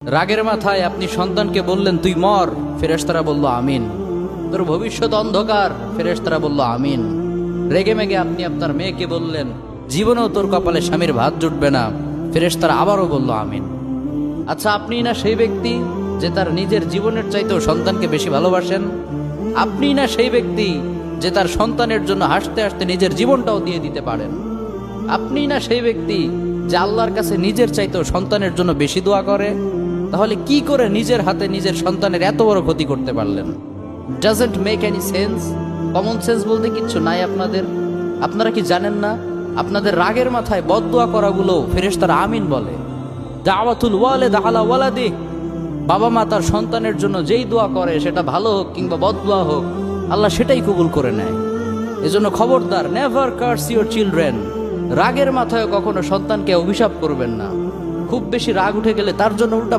রাগের মাথায় আপনি সন্তানকে বললেন তুই মর, ফেরেশতারা বলল আমিন। তোর ভবিষ্যৎ অন্ধকার, ফেরেশতারা বলল আমিন। রেগে মেগে আপনি আপনার মেয়েকে বললেন জীবনেও তোর কপালে স্বামীর ভাত জুটবে না, ফেরেশতারা আবারও বলল আমিন। আচ্ছা, আপনি না সেই ব্যক্তি যে তার নিজের জীবনের চাইতেও সন্তানকে বেশি ভালোবাসেন? আপনি না সেই ব্যক্তি যে তার সন্তানের জন্য হাসতে হাসতে নিজের জীবনটাও দিয়ে দিতে পারেন? আপনি না সেই ব্যক্তি যে আল্লাহর কাছে নিজের চাইতেও সন্তানের জন্য বেশি দোয়া করে? তাহলে কি করে নিজের হাতে নিজের সন্তানের এত বড় ক্ষতি করতে পারলেন? Doesn't make any sense. Common sense বলতে কিচ্ছু নাই আপনাদের? আপনারা কি জানেন না আপনাদের রাগের মাথায় বদদোয়া করাগুলো ফেরেশতারা আমিন বলে? দাওয়াতুল ওয়ালিদ আলা ওয়ালাদি, বাবা মা তার সন্তানের জন্য যেই দোয়া করে সেটা ভালো হোক কিংবা বদদোয়া হোক, আল্লাহ সেটাই কবুল করে নেয়। এজন্য খবরদার, নেভার কার্স ইউর চিলড্রেন। রাগের মাথায় কখনো সন্তানকে অভিশাপ করবেন না। খুব বেশি রাগ উঠে গেলে তার জন্য উল্টা